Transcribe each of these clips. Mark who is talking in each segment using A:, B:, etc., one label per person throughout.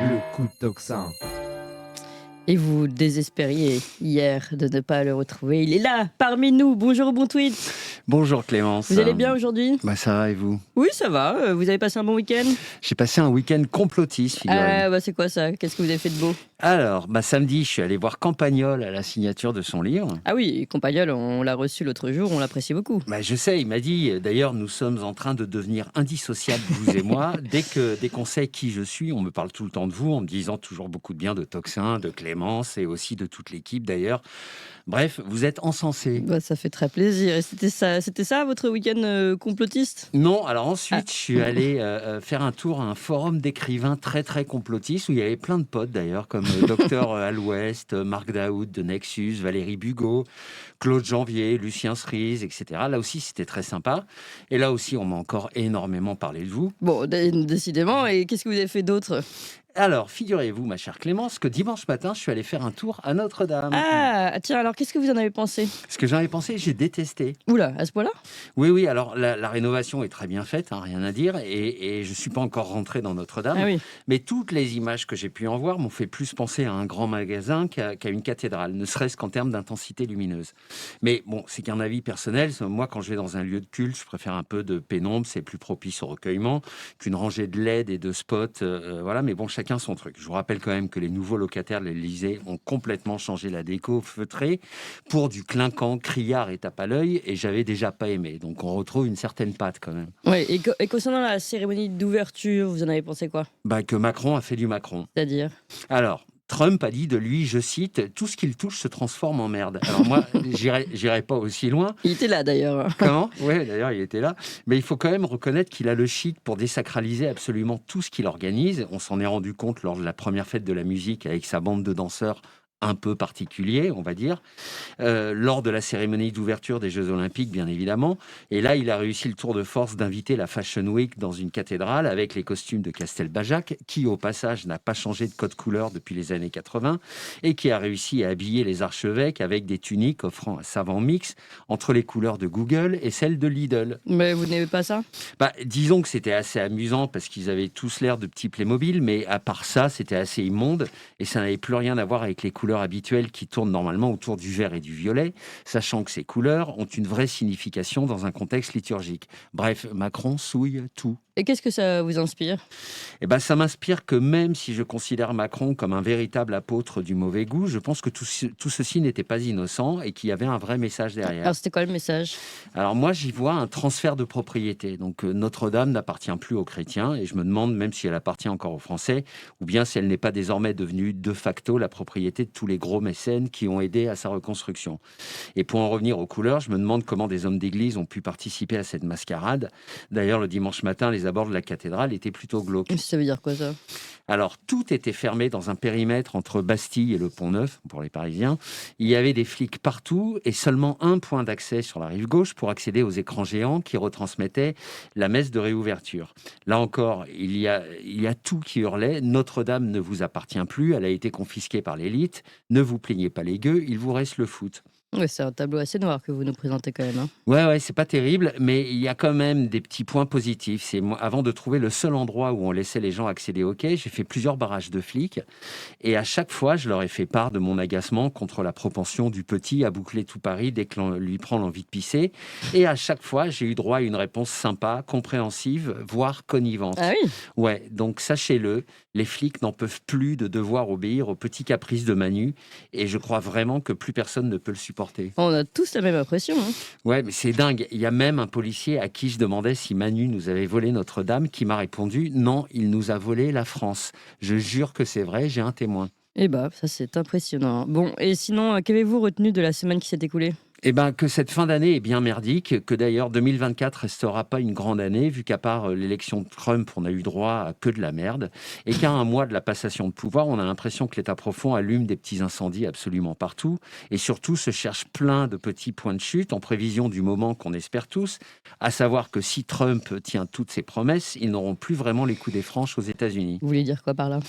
A: Le coup de tocsin.
B: Et vous désespériez hier de ne pas le retrouver. Il est là, parmi nous. Bonjour Bon Tweet.
C: Bonjour Clémence.
B: Vous allez bien aujourd'hui?
C: Ça va et vous?
B: Oui, ça va. Vous avez passé un bon week-end?
C: J'ai passé un week-end complotiste, figurez-vous.
B: C'est quoi ça? Qu'est-ce que vous avez fait de beau?
C: Alors, samedi, je suis allé voir Campagnol à la signature de son livre.
B: Ah oui, Compagnol, on l'a reçu l'autre jour, on l'apprécie beaucoup.
C: Je sais, il m'a dit, d'ailleurs, nous sommes en train de devenir indissociables, vous et moi. Dès qu'on sait qui je suis, on me parle tout le temps de vous, en me disant toujours beaucoup de bien de Toxin, de Clémence et aussi de toute l'équipe d'ailleurs. Bref, vous êtes encensés.
B: Ça fait très plaisir. Et c'était ça votre week-end complotiste?
C: Non, alors ensuite, je suis allé faire un tour à un forum d'écrivains très très complotistes où il y avait plein de potes d'ailleurs, comme Docteur à l'Ouest, Marc Daoud de Nexus, Valérie Bugot, Claude Janvier, Lucien Cerise, etc. Là aussi, c'était très sympa. Et là aussi, on m'a encore énormément parlé de vous.
B: Bon, décidément. Et qu'est-ce que vous avez fait d'autre?
C: Alors, figurez-vous, ma chère Clémence, que dimanche matin, je suis allé faire un tour à Notre-Dame.
B: Ah, tiens, alors qu'est-ce que vous en avez pensé?
C: Ce que j'en ai pensé, j'ai détesté.
B: Oula, à ce point-là?
C: Oui, alors la rénovation est très bien faite, hein, rien à dire, et je ne suis pas encore rentré dans Notre-Dame.
B: Ah oui.
C: Mais toutes les images que j'ai pu en voir m'ont fait plus penser à un grand magasin qu'à une cathédrale, ne serait-ce qu'en termes d'intensité lumineuse. Mais bon, c'est qu'un avis personnel. Moi, quand je vais dans un lieu de culte, je préfère un peu de pénombre, c'est plus propice au recueillement qu'une rangée de LED et de spots. Voilà, mais bon, chacun son truc. Je vous rappelle quand même que les nouveaux locataires de l'Élysée ont complètement changé la déco feutrée pour du clinquant, criard et tape à l'œil, et j'avais déjà pas aimé. Donc on retrouve une certaine patte quand même.
B: Ouais, et concernant la cérémonie d'ouverture, vous en avez pensé quoi?
C: Que Macron a fait du Macron.
B: C'est-à-dire?
C: Alors, Trump a dit de lui, je cite, « Tout ce qu'il touche se transforme en merde ». Alors moi, j'irai pas aussi loin.
B: Il était là d'ailleurs.
C: Comment? Oui, d'ailleurs, il était là. Mais il faut quand même reconnaître qu'il a le chic pour désacraliser absolument tout ce qu'il organise. On s'en est rendu compte lors de la première fête de la musique avec sa bande de danseurs un peu particulier, on va dire, lors de la cérémonie d'ouverture des Jeux Olympiques, bien évidemment. Et là, il a réussi le tour de force d'inviter la Fashion Week dans une cathédrale avec les costumes de Castelbajac, qui, au passage, n'a pas changé de code couleur depuis les années 80, et qui a réussi à habiller les archevêques avec des tuniques offrant un savant mix entre les couleurs de Google et celles de Lidl.
B: Mais vous n'aimez pas ça?
C: Disons que c'était assez amusant parce qu'ils avaient tous l'air de petits Playmobil, mais à part ça, c'était assez immonde et ça n'avait plus rien à voir avec les couleurs habituelles qui tournent normalement autour du vert et du violet, sachant que ces couleurs ont une vraie signification dans un contexte liturgique. Bref, Macron souille tout.
B: Et qu'est-ce que ça vous inspire?
C: Ça m'inspire que même si je considère Macron comme un véritable apôtre du mauvais goût, je pense que tout ceci n'était pas innocent et qu'il y avait un vrai message derrière.
B: Alors c'était quoi le message?
C: Alors moi, j'y vois un transfert de propriété. Donc Notre-Dame n'appartient plus aux chrétiens et je me demande même si elle appartient encore aux Français ou bien si elle n'est pas désormais devenue de facto la propriété de tous les gros mécènes qui ont aidé à sa reconstruction. Et pour en revenir aux couleurs, je me demande comment des hommes d'église ont pu participer à cette mascarade. D'ailleurs, le dimanche matin, les abords de la cathédrale étaient plutôt glauques.
B: Ça veut dire quoi ça?
C: Alors, tout était fermé dans un périmètre entre Bastille et le Pont-Neuf, pour les Parisiens. Il y avait des flics partout et seulement un point d'accès sur la rive gauche pour accéder aux écrans géants qui retransmettaient la messe de réouverture. Là encore, il y a tout qui hurlait « Notre-Dame ne vous appartient plus, elle a été confisquée par l'élite, ne vous plaignez pas les gueux, il vous reste le foot ».
B: Ouais, c'est un tableau assez noir que vous nous présentez quand même. Hein.
C: Ouais, c'est pas terrible, mais il y a quand même des petits points positifs. C'est moi, avant de trouver le seul endroit où on laissait les gens accéder au quai, j'ai fait plusieurs barrages de flics, et à chaque fois, je leur ai fait part de mon agacement contre la propension du petit à boucler tout Paris dès que l'on lui prend l'envie de pisser. Et à chaque fois, j'ai eu droit à une réponse sympa, compréhensive, voire connivente.
B: Ah oui?
C: Ouais, donc sachez-le, les flics n'en peuvent plus de devoir obéir aux petits caprices de Manu, et je crois vraiment que plus personne ne peut le supporter.
B: On a tous la même impression. Hein.
C: Ouais, mais c'est dingue. Il y a même un policier à qui je demandais si Manu nous avait volé Notre-Dame qui m'a répondu « Non, il nous a volé la France. Je jure que c'est vrai, j'ai un témoin. »
B: Ça c'est impressionnant. Bon, et sinon, qu'avez-vous retenu de la semaine qui s'est écoulée?
C: Que cette fin d'année est bien merdique, que d'ailleurs 2024 restera pas une grande année, vu qu'à part l'élection de Trump, on a eu droit à que de la merde, et qu'à un mois de la passation de pouvoir, on a l'impression que l'État profond allume des petits incendies absolument partout, et surtout se cherche plein de petits points de chute en prévision du moment qu'on espère tous, à savoir que si Trump tient toutes ses promesses, ils n'auront plus vraiment les coups des franches aux États-Unis.
B: Vous voulez dire quoi par là?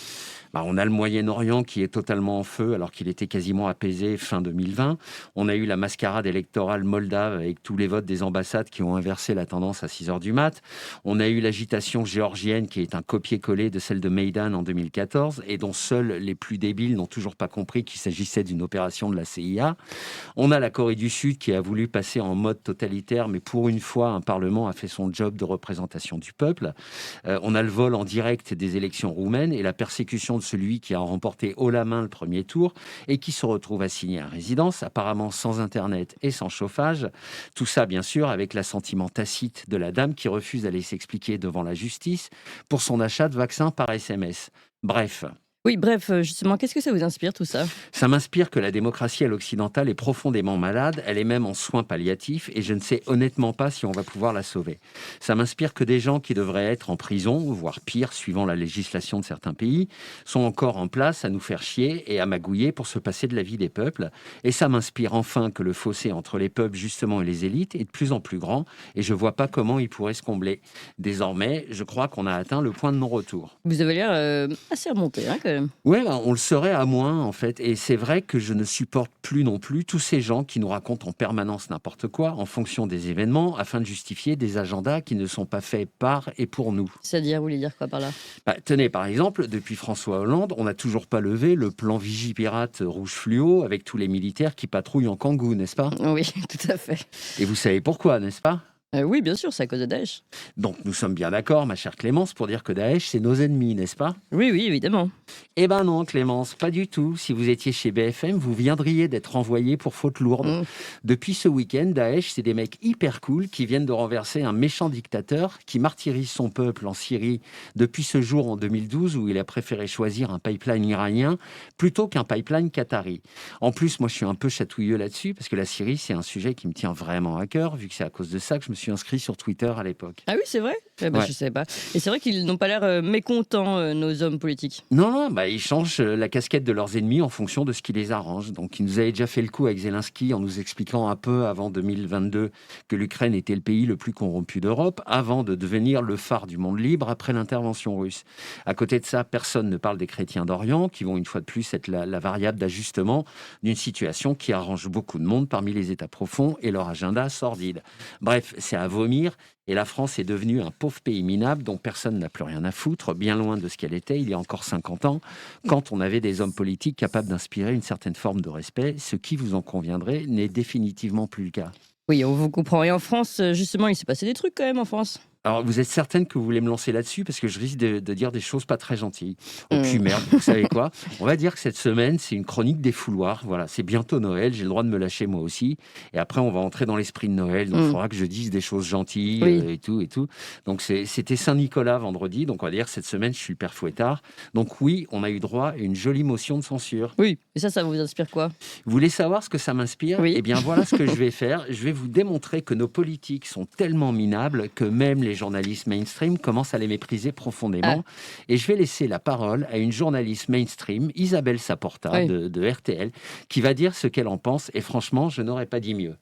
C: On a le Moyen-Orient qui est totalement en feu alors qu'il était quasiment apaisé fin 2020. On a eu la mascarade l'escalade électorale moldave avec tous les votes des ambassades qui ont inversé la tendance à 6 heures du mat. On a eu l'agitation géorgienne qui est un copier-coller de celle de Maïdan en 2014 et dont seuls les plus débiles n'ont toujours pas compris qu'il s'agissait d'une opération de la CIA. On a la Corée du Sud qui a voulu passer en mode totalitaire, mais pour une fois, un parlement a fait son job de représentation du peuple. On a le vol en direct des élections roumaines et la persécution de celui qui a remporté haut la main le premier tour et qui se retrouve assigné à résidence, apparemment sans Internet et sans chauffage. Tout ça, bien sûr, avec l'assentiment tacite de la dame qui refuse d'aller s'expliquer devant la justice pour son achat de vaccins par SMS. Bref.
B: Oui, bref, justement, qu'est-ce que ça vous inspire tout ça?
C: Ça m'inspire que la démocratie à l'occidentale est profondément malade, elle est même en soins palliatifs et je ne sais honnêtement pas si on va pouvoir la sauver. Ça m'inspire que des gens qui devraient être en prison, voire pire, suivant la législation de certains pays, sont encore en place à nous faire chier et à magouiller pour se passer de la vie des peuples. Et ça m'inspire enfin que le fossé entre les peuples justement et les élites est de plus en plus grand et je vois pas comment il pourrait se combler. Désormais, je crois qu'on a atteint le point de non-retour.
B: Vous avez l'air assez remonté, hein, quand même.
C: Ouais, ben, on le serait à moins, en fait. Et c'est vrai que je ne supporte plus non plus tous ces gens qui nous racontent en permanence n'importe quoi en fonction des événements afin de justifier des agendas qui ne sont pas faits par et pour nous.
B: C'est-à-dire, vous voulez dire quoi par là?
C: Bah, tenez, par exemple, depuis François Hollande, on n'a toujours pas levé le plan Vigipirate rouge fluo avec tous les militaires qui patrouillent en Kangoo, n'est-ce pas?
B: Oui, tout à fait.
C: Et vous savez pourquoi, n'est-ce pas?
B: Oui, bien sûr, c'est à cause de Daesh.
C: Donc nous sommes bien d'accord, ma chère Clémence, pour dire que Daesh, c'est nos ennemis, n'est-ce pas?
B: Oui, oui, évidemment.
C: Eh ben non, Clémence, pas du tout. Si vous étiez chez BFM, vous viendriez d'être envoyé pour faute lourde.
B: Mm.
C: Depuis ce week-end, Daesh, c'est des mecs hyper cool qui viennent de renverser un méchant dictateur qui martyrise son peuple en Syrie depuis ce jour en 2012 où il a préféré choisir un pipeline iranien plutôt qu'un pipeline qatari. En plus, moi, je suis un peu chatouilleux là-dessus parce que la Syrie, c'est un sujet qui me tient vraiment à cœur vu que c'est à cause de ça que je me suis inscrit sur Twitter à l'époque.
B: Ah oui, c'est vrai? Eh ben,
C: Ouais.
B: je ne savais pas. Et c'est vrai qu'ils n'ont pas l'air mécontents, nos hommes politiques.
C: Non, non, bah, ils changent la casquette de leurs ennemis en fonction de ce qui les arrange. Donc, ils nous avaient déjà fait le coup avec Zelensky en nous expliquant un peu avant 2022 que l'Ukraine était le pays le plus corrompu d'Europe, avant de devenir le phare du monde libre après l'intervention russe. À côté de ça, personne ne parle des chrétiens d'Orient, qui vont une fois de plus être la variable d'ajustement d'une situation qui arrange beaucoup de monde parmi les États profonds et leur agenda sordide. Bref, c'est à vomir. Et la France est devenue un pauvre pays minable dont personne n'a plus rien à foutre, bien loin de ce qu'elle était il y a encore 50 ans, quand on avait des hommes politiques capables d'inspirer une certaine forme de respect, ce qui, vous en conviendrez, n'est définitivement plus le cas.
B: Oui, on vous comprend. Et en France, justement, il s'est passé des trucs quand même en France.
C: Alors, vous êtes certaine que vous voulez me lancer là-dessus parce que je risque de dire des choses pas très gentilles. Oh,
B: Mm.
C: puis merde, vous savez quoi? On va dire que cette semaine, c'est une chronique des fouloirs. Voilà, c'est bientôt Noël, j'ai le droit de me lâcher moi aussi. Et après, on va entrer dans l'esprit de Noël, donc il faudra que je dise des choses gentilles
B: Oui.
C: et tout et tout. Donc, c'était Saint-Nicolas vendredi, donc on va dire que cette semaine, je suis le père Fouettard. Donc oui, on a eu droit à une jolie motion de censure.
B: Oui. Et ça vous inspire quoi?
C: Vous voulez savoir ce que ça m'inspire?
B: Oui.
C: Eh bien, voilà ce que je vais faire. Je vais vous démontrer que nos politiques sont tellement minables que même les journalistes mainstream commencent à les mépriser profondément. Et je vais laisser la parole à une journaliste mainstream, Isabelle Saporta,
B: Oui.
C: de RTL, qui va dire ce qu'elle en pense. Et franchement, je n'aurais pas dit mieux.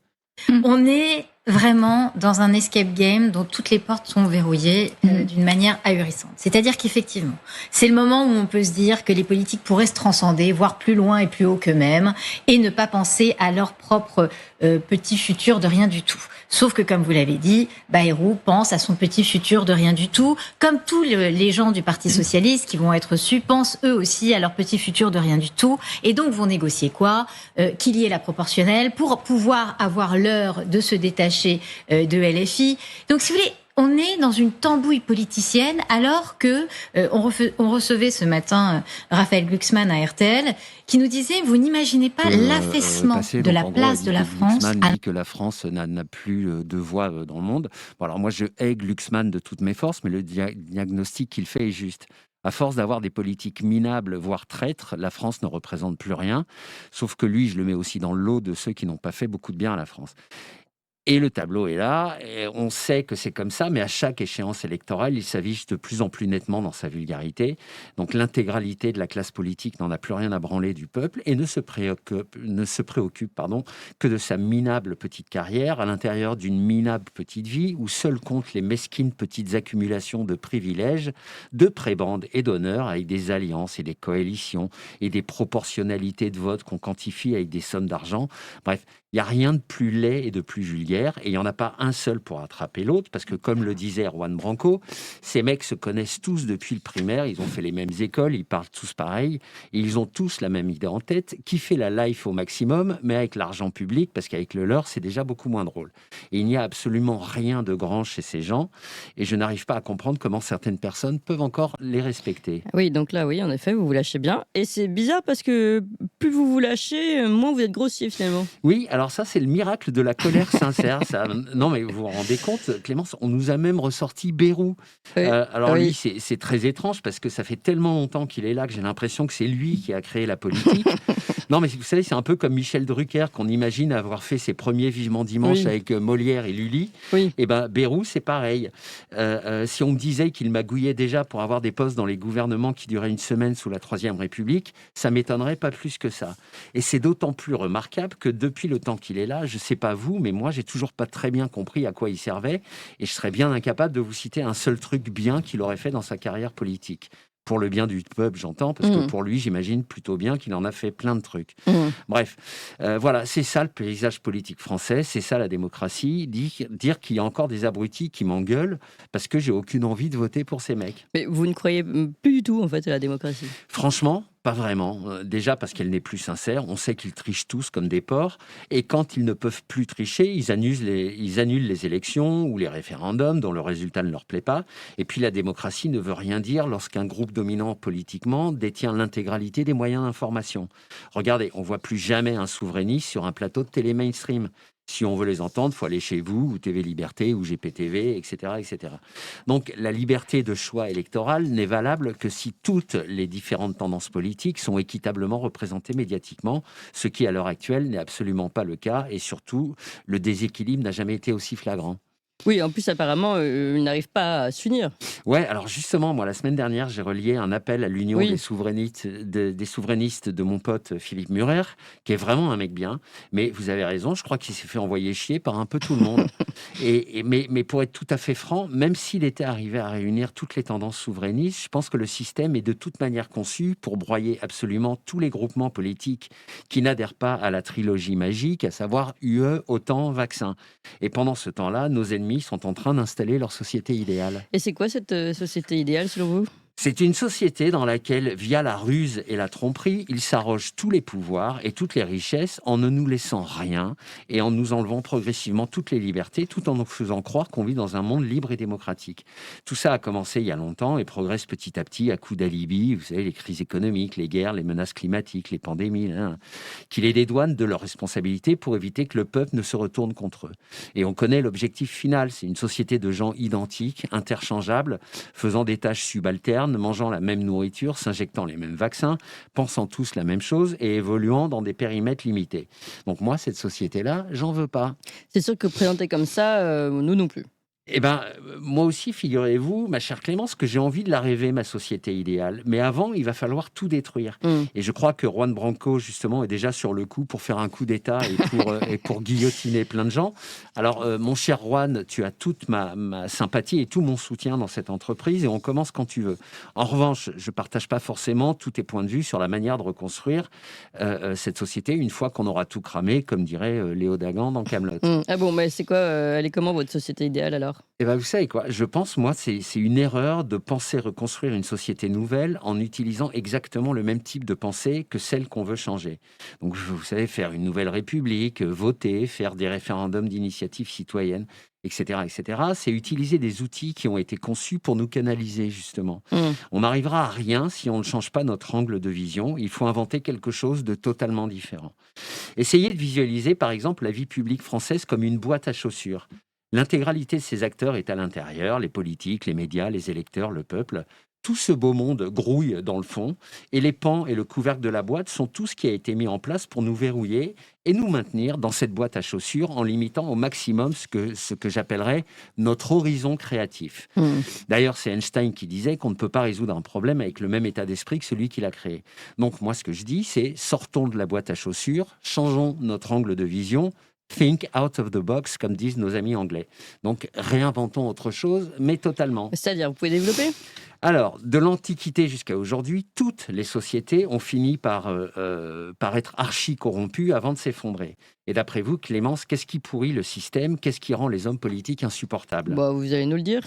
A: On est vraiment dans un escape game dont toutes les portes sont verrouillées d'une manière ahurissante. C'est-à-dire qu'effectivement, c'est le moment où on peut se dire que les politiques pourraient se transcender, voire plus loin et plus haut qu'eux-mêmes, et ne pas penser à leur propre petit futur de rien du tout. Sauf que, comme vous l'avez dit, Bayrou pense à son petit futur de rien du tout, comme tous les gens du Parti Socialiste qui vont être reçus pensent eux aussi à leur petit futur de rien du tout, et donc vont négocier quoi? Qu'il y ait la proportionnelle pour pouvoir avoir l'heure de se détacher de LFI. Donc, si vous voulez, on est dans une tambouille politicienne alors que on recevait ce matin Raphaël Glucksmann à RTL qui nous disait, vous n'imaginez pas l'affaissement de la place de la France.
C: Glucksmann dit que la France n'a plus de voix dans le monde. Bon, alors moi, je hais Glucksmann de toutes mes forces, mais le diagnostic qu'il fait est juste. À force d'avoir des politiques minables, voire traîtres, la France ne représente plus rien. Sauf que lui, je le mets aussi dans le lot de ceux qui n'ont pas fait beaucoup de bien à la France. Et le tableau est là, et on sait que c'est comme ça, mais à chaque échéance électorale, il s'affiche de plus en plus nettement dans sa vulgarité. Donc l'intégralité de la classe politique n'en a plus rien à branler du peuple et ne se préoccupe que de sa minable petite carrière à l'intérieur d'une minable petite vie où seules comptent les mesquines petites accumulations de privilèges, de prébendes et d'honneurs avec des alliances et des coalitions et des proportionnalités de vote qu'on quantifie avec des sommes d'argent. Bref, Il n'y a rien de plus laid et de plus vulgaire, et il n'y en a pas un seul pour attraper l'autre, parce que comme le disait Juan Branco, ces mecs se connaissent tous depuis le primaire, ils ont fait les mêmes écoles, ils parlent tous pareil, et ils ont tous la même idée en tête, kiffer la life au maximum, mais avec l'argent public, parce qu'avec le leur, c'est déjà beaucoup moins drôle. Et il n'y a absolument rien de grand chez ces gens, et je n'arrive pas à comprendre comment certaines personnes peuvent encore les respecter.
B: Oui, donc là, oui, en effet, vous vous lâchez bien. Et c'est bizarre parce que plus vous vous lâchez, moins vous êtes grossier finalement.
C: Oui, alors ça, c'est le miracle de la colère sincère. Ça. Non, mais vous vous rendez compte, Clémence, on nous a même ressorti Bayrou.
B: Oui.
C: Alors
B: Oui.
C: lui, c'est très étrange parce que ça fait tellement longtemps qu'il est là que j'ai l'impression que c'est lui qui a créé la politique. Non, mais vous savez, c'est un peu comme Michel Drucker qu'on imagine avoir fait ses premiers Vivement Dimanche
B: Oui.
C: avec Molière et Lully.
B: Oui.
C: Et ben Bayrou, c'est pareil. Si on me disait qu'il magouillait déjà pour avoir des postes dans les gouvernements qui duraient une semaine sous la Troisième République, ça m'étonnerait pas plus que ça. Et c'est d'autant plus remarquable que depuis le temps qu'il est là, je sais pas vous, mais moi, j'ai toujours pas très bien compris à quoi il servait, et je serais bien incapable de vous citer un seul truc bien qu'il aurait fait dans sa carrière politique. Pour le bien du peuple, j'entends, parce que pour lui, j'imagine plutôt bien qu'il en a fait plein de trucs. Bref, voilà, c'est ça le paysage politique français, c'est ça la démocratie, dire qu'il y a encore des abrutis qui m'engueulent parce que j'ai aucune envie de voter pour ces mecs.
B: Mais vous ne croyez plus du tout en fait à la démocratie?
C: Franchement, pas vraiment. Déjà parce qu'elle n'est plus sincère. On sait qu'ils trichent tous comme des porcs. Et quand ils ne peuvent plus tricher, ils annulent les élections ou les référendums dont le résultat ne leur plaît pas. Et puis la démocratie ne veut rien dire lorsqu'un groupe dominant politiquement détient l'intégralité des moyens d'information. Regardez, on voit plus jamais un souverainiste sur un plateau de télé mainstream. Si on veut les entendre, il faut aller chez vous, ou TV Liberté, ou GPTV, etc., etc. Donc, la liberté de choix électoral n'est valable que si toutes les différentes tendances politiques sont équitablement représentées médiatiquement, ce qui, à l'heure actuelle, n'est absolument pas le cas, et surtout, le déséquilibre n'a jamais été aussi flagrant.
B: Oui, en plus, apparemment, ils n'arrivent pas à s'unir.
C: Ouais, alors justement, moi, la semaine dernière, j'ai relié un appel à l'Union
B: Oui.
C: des souverainistes de mon pote Philippe Murer, qui est vraiment un mec bien. Mais vous avez raison, je crois qu'il s'est fait envoyer chier par un peu tout le monde. Mais pour être tout à fait franc, même s'il était arrivé à réunir toutes les tendances souverainistes, je pense que le système est de toute manière conçu pour broyer absolument tous les groupements politiques qui n'adhèrent pas à la trilogie magique, à savoir UE, OTAN, vaccin. Et pendant ce temps-là, nos ennemis sont en train d'installer leur société idéale.
B: Et c'est quoi cette société idéale selon vous?
C: C'est une société dans laquelle, via la ruse et la tromperie, ils s'arrogent tous les pouvoirs et toutes les richesses en ne nous laissant rien et en nous enlevant progressivement toutes les libertés, tout en nous faisant croire qu'on vit dans un monde libre et démocratique. Tout ça a commencé il y a longtemps et progresse petit à petit à coups d'alibi, vous savez, les crises économiques, les guerres, les menaces climatiques, les pandémies, qui les dédouanent de leurs responsabilités pour éviter que le peuple ne se retourne contre eux. Et on connaît l'objectif final, c'est une société de gens identiques, interchangeables, faisant des tâches subalternes, mangeant la même nourriture, s'injectant les mêmes vaccins, pensant tous la même chose et évoluant dans des périmètres limités. Donc moi, cette société-là, j'en veux pas.
B: C'est sûr que présenté comme ça, nous non plus.
C: Eh bien, moi aussi, figurez-vous, ma chère Clémence, que j'ai envie de la rêver, ma société idéale. Mais avant, il va falloir tout détruire. Et je crois que Juan Branco, justement, est déjà sur le coup pour faire un coup d'État et pour guillotiner plein de gens. Alors, mon cher Juan, tu as toute ma sympathie et tout mon soutien dans cette entreprise et on commence quand tu veux. En revanche, je ne partage pas forcément tous tes points de vue sur la manière de reconstruire cette société une fois qu'on aura tout cramé, comme dirait Léo Dagan dans Kaamelott.
B: Ah bon, mais c'est quoi, elle est comment votre société idéale alors?
C: Eh ben, vous savez quoi, je pense, moi, c'est une erreur de penser reconstruire une société nouvelle en utilisant exactement le même type de pensée que celle qu'on veut changer. Donc, vous savez, faire une nouvelle république, voter, faire des référendums d'initiative citoyenne, etc., etc., c'est utiliser des outils qui ont été conçus pour nous canaliser, justement. On n'arrivera à rien si on ne change pas notre angle de vision. Il faut inventer quelque chose de totalement différent. Essayez de visualiser, par exemple, la vie publique française comme une boîte à chaussures. L'intégralité de ces acteurs est à l'intérieur, les politiques, les médias, les électeurs, le peuple. Tout ce beau monde grouille dans le fond et les pans et le couvercle de la boîte sont tout ce qui a été mis en place pour nous verrouiller et nous maintenir dans cette boîte à chaussures en limitant au maximum ce que j'appellerais notre horizon créatif. D'ailleurs, c'est Einstein qui disait qu'on ne peut pas résoudre un problème avec le même état d'esprit que celui qui l'a créé. Donc moi, ce que je dis, c'est sortons de la boîte à chaussures, changeons notre angle de vision, think out of the box, comme disent nos amis anglais. Donc, réinventons autre chose, mais totalement.
B: C'est-à-dire, vous pouvez développer?
C: Alors, de l'Antiquité jusqu'à aujourd'hui, toutes les sociétés ont fini par être archi-corrompues avant de s'effondrer. Et d'après vous, Clémence, qu'est-ce qui pourrit le système? Qu'est-ce qui rend les hommes politiques insupportables?
B: Bah, vous allez nous le dire.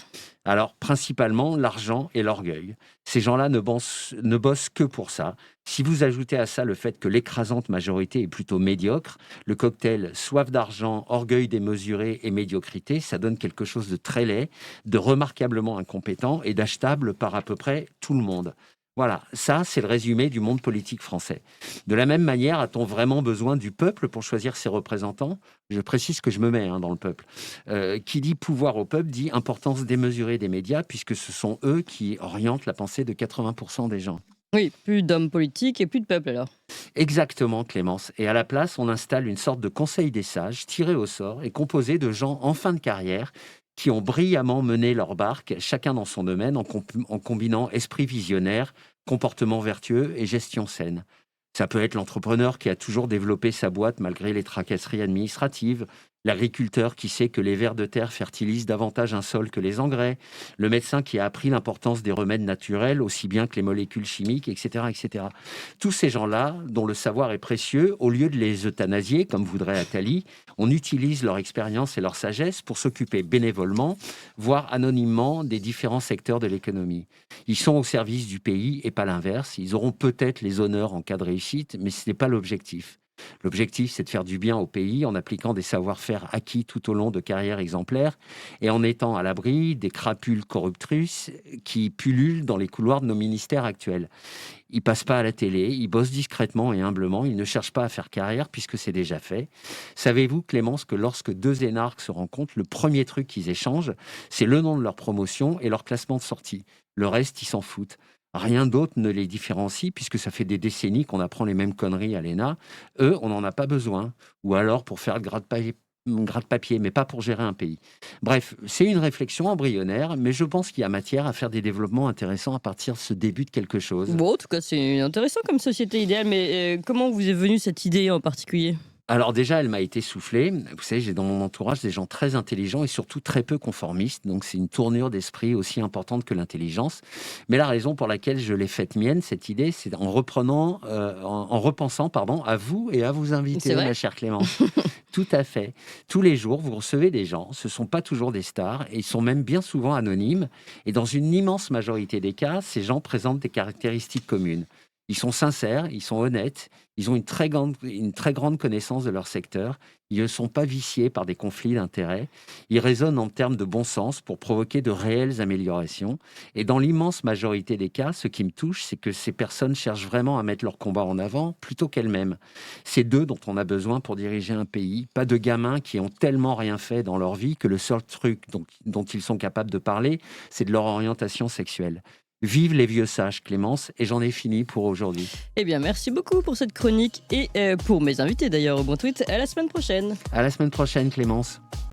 C: Alors, principalement, l'argent et l'orgueil. Ces gens-là ne bossent que pour ça. Si vous ajoutez à ça le fait que l'écrasante majorité est plutôt médiocre, le cocktail soif d'argent, orgueil démesuré et médiocrité, ça donne quelque chose de très laid, de remarquablement incompétent et d'achetable par à peu près tout le monde. Voilà, ça, c'est le résumé du monde politique français. De la même manière, a-t-on vraiment besoin du peuple pour choisir ses représentants? Je précise que je me mets dans le peuple. Qui dit pouvoir au peuple dit importance démesurée des médias, puisque ce sont eux qui orientent la pensée de 80% des gens.
B: Oui, plus d'hommes politiques et plus de peuple alors.
C: Exactement, Clémence. Et à la place, on installe une sorte de conseil des sages, tiré au sort et composé de gens en fin de carrière, qui ont brillamment mené leur barque, chacun dans son domaine, en combinant esprit visionnaire, comportement vertueux et gestion saine. Ça peut être l'entrepreneur qui a toujours développé sa boîte malgré les tracasseries administratives, l'agriculteur qui sait que les vers de terre fertilisent davantage un sol que les engrais, le médecin qui a appris l'importance des remèdes naturels aussi bien que les molécules chimiques, etc., etc. Tous ces gens-là, dont le savoir est précieux, au lieu de les euthanasier, comme voudrait Attali, on utilise leur expérience et leur sagesse pour s'occuper bénévolement, voire anonymement, des différents secteurs de l'économie. Ils sont au service du pays et pas l'inverse. Ils auront peut-être les honneurs en cas de réussite, mais ce n'est pas l'objectif. L'objectif, c'est de faire du bien au pays en appliquant des savoir-faire acquis tout au long de carrières exemplaires et en étant à l'abri des crapules corruptrices qui pullulent dans les couloirs de nos ministères actuels. Ils passent pas à la télé, ils bossent discrètement et humblement, ils ne cherchent pas à faire carrière puisque c'est déjà fait. Savez-vous, Clémence, que lorsque deux énarques se rencontrent, le premier truc qu'ils échangent, c'est le nom de leur promotion et leur classement de sortie. Le reste, ils s'en foutent. Rien d'autre ne les différencie, puisque ça fait des décennies qu'on apprend les mêmes conneries à l'ENA. Eux, on n'en a pas besoin. Ou alors pour faire le gratte-papier, mais pas pour gérer un pays. Bref, c'est une réflexion embryonnaire, mais je pense qu'il y a matière à faire des développements intéressants à partir de ce début de quelque chose.
B: Bon, en tout cas, c'est intéressant comme société idéale, mais comment vous est venue cette idée en particulier?
C: Alors déjà, elle m'a été soufflée. Vous savez, j'ai dans mon entourage des gens très intelligents et surtout très peu conformistes. Donc c'est une tournure d'esprit aussi importante que l'intelligence. Mais la raison pour laquelle je l'ai faite mienne, cette idée, c'est en repensant, à vous et à vos invités, ma chère Clémence. Tout à fait. Tous les jours, vous recevez des gens. Ce ne sont pas toujours des stars et ils sont même bien souvent anonymes. Et dans une immense majorité des cas, ces gens présentent des caractéristiques communes. Ils sont sincères, ils sont honnêtes, ils ont une très grande connaissance de leur secteur, ils ne sont pas viciés par des conflits d'intérêts, ils raisonnent en termes de bon sens pour provoquer de réelles améliorations. Et dans l'immense majorité des cas, ce qui me touche, c'est que ces personnes cherchent vraiment à mettre leur combat en avant plutôt qu'elles-mêmes. C'est d'eux dont on a besoin pour diriger un pays, pas de gamins qui ont tellement rien fait dans leur vie que le seul truc dont ils sont capables de parler, c'est de leur orientation sexuelle. Vive les vieux sages, Clémence, et j'en ai fini pour aujourd'hui.
B: Eh bien, merci beaucoup pour cette chronique et pour mes invités d'ailleurs au Bon Tweet. À la semaine prochaine.
C: À la semaine prochaine, Clémence.